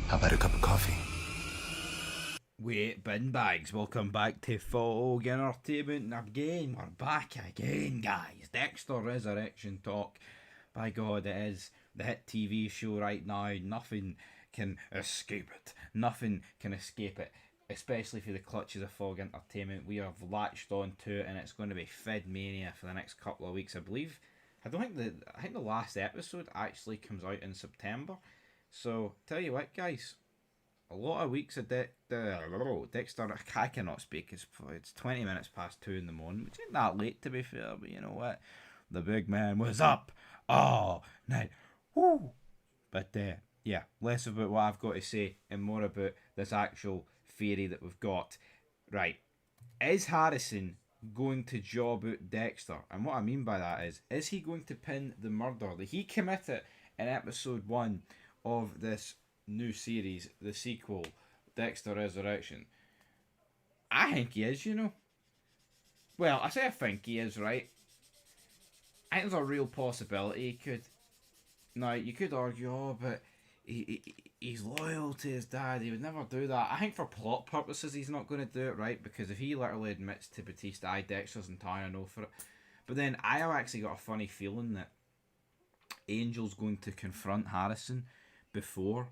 How about a cup of coffee? Wait, bin bags, welcome back to Fog Entertainment again. We're back again, guys. Dexter Resurrection Talk. By God, it is the hit TV show right now. Nothing can escape it. Nothing can escape it. Especially through the clutches of Fog Entertainment. We have latched on to it, and it's going to be Fed Mania for the next couple of weeks, I believe. I think the last episode actually comes out in September. So tell you what, guys, a lot of weeks of Dexter. I cannot speak. It's 20 minutes past 2 in the morning, which ain't that late to be fair. But you know what? The big man was up all night. Woo! But yeah, less about what I've got to say and more about this actual theory that we've got. Right, is Harrison going to job out Dexter? And what I mean by that is he going to pin the murder that he committed in episode 1 of this new series, the sequel, Dexter Resurrection? I think he is, you know. Well, I say I think he is, right? I think there's a real possibility he could. Now, you could argue, oh, but he's loyal to his dad. He would never do that. I think for plot purposes, he's not going to do it, right? Because if he literally admits to Batista, Dexter's entire no for it. But then I have actually got a funny feeling that Angel's going to confront Harrison before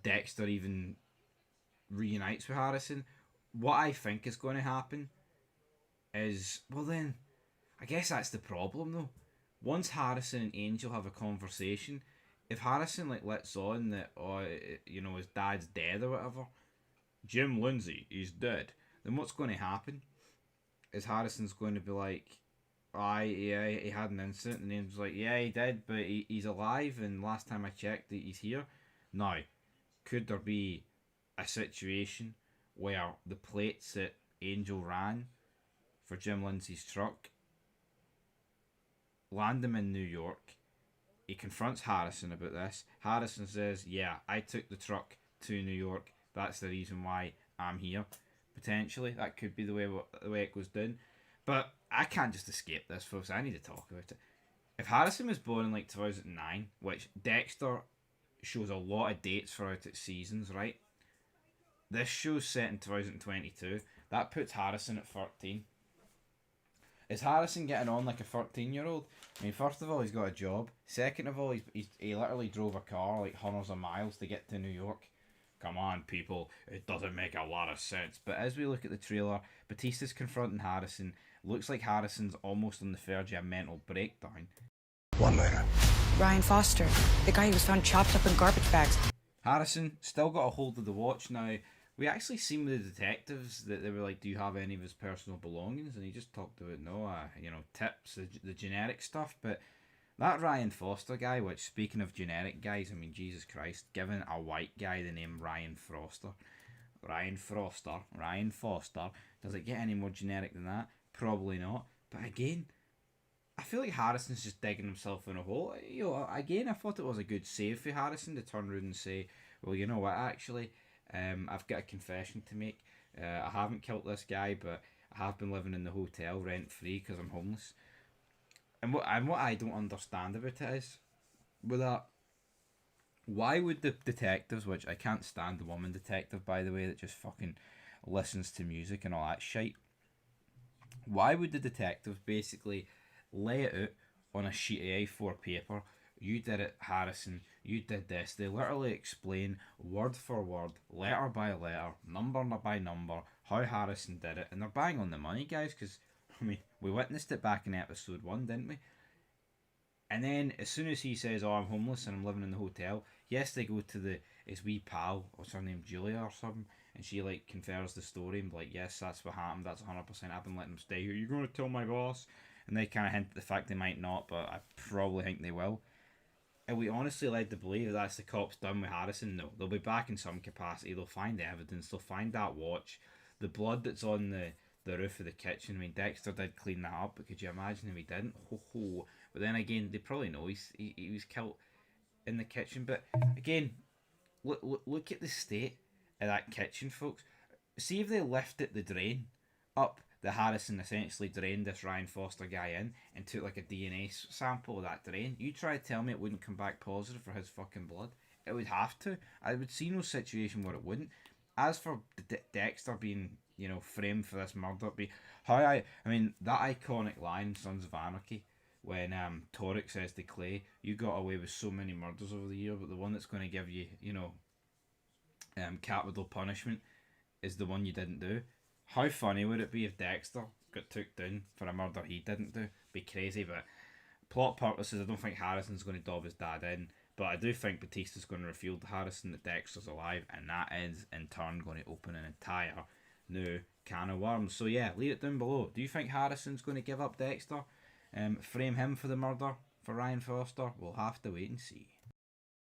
Dexter even reunites with Harrison. What I think is going to happen is, well then, I guess that's the problem though. Once Harrison and Angel have a conversation, if Harrison lets on that, his dad's dead or whatever, Jim Lindsay, he's dead, then what's going to happen is Harrison's going to be like, yeah, he had an incident, and Angel's like, yeah, he did, but he's alive, and last time I checked, he's here. Now, could there be a situation where the plates that Angel ran for Jim Lindsay's truck land him in New York? He confronts Harrison about this. Harrison says, yeah, I took the truck to New York. That's the reason why I'm here. Potentially, that could be the way it goes down. But I can't just escape this, folks. I need to talk about it. If Harrison was born in 2009, which Dexter shows a lot of dates throughout its seasons, right? This show's set in 2022. That puts Harrison at 13. Is Harrison getting on like a 13-year-old? I mean, first of all, he's got a job. Second of all, he literally drove a car like hundreds of miles to get to New York. Come on, people. It doesn't make a lot of sense. But as we look at the trailer, Batista's confronting Harrison. Looks like Harrison's almost on the verge of a mental breakdown. One later. Ryan Foster, the guy who was found chopped up in garbage bags. Harrison still got a hold of the watch now. We actually seen with the detectives that they were like, do you have any of his personal belongings? And he just talked about, no, tips, the generic stuff. But that Ryan Foster guy, which, speaking of generic guys, I mean, Jesus Christ, giving a white guy the name Ryan Foster, does it get any more generic than that? Probably not. But again, I feel like Harrison's just digging himself in a hole. Again, I thought it was a good save for Harrison to turn around and say, well, you know what, actually, I've got a confession to make. I haven't killed this guy, but I have been living in the hotel rent-free because I'm homeless. And what I don't understand about it is, with that, why would the detectives, which I can't stand the woman detective, by the way, that just fucking listens to music and all that shit, why would the detectives basically lay it out on a sheet of A4 paper? You did it, Harrison. You did this. They literally explain word for word, letter by letter, number by number, how Harrison did it. And they're bang on the money, guys, because, I mean, we witnessed it back in episode 1, didn't we? And then, as soon as he says, oh, I'm homeless and I'm living in the hotel, yes, they go to his wee pal, what's her name, Julia or something, and she, confers the story and be like, yes, that's what happened, that's 100%, I've been letting him stay here, you're going to tell my boss? And they kind of hint at the fact they might not, but I probably think they will. And we honestly led to believe that's the cops done with Harrison? No, they'll be back in some capacity, they'll find evidence, they'll find that watch, the blood that's on the roof of the kitchen. I mean, Dexter did clean that up, but could you imagine if he didn't? Ho ho. But then again, they probably know he was killed in the kitchen. But again, look at the state of that kitchen, folks. See if they lifted the drain up that Harrison essentially drained this Ryan Foster guy in and took a DNA sample of that drain. You try to tell me it wouldn't come back positive for his fucking blood. It would have to. I would see no situation where it wouldn't. As for Dexter being, framed for this murder, I mean, that iconic line in Sons of Anarchy when Torek says to Clay, "You got away with so many murders over the year, but the one that's going to give you, capital punishment is the one you didn't do." How funny would it be if Dexter got took down for a murder he didn't do? Be crazy, but plot purposes, I don't think Harrison's going to dob his dad in. But I do think Batista's going to reveal to Harrison that Dexter's alive, and that is in turn going to open an entire new can of worms. So yeah, leave it down below. Do you think Harrison's going to give up Dexter? Frame him for the murder for Ryan Foster? We'll have to wait and see.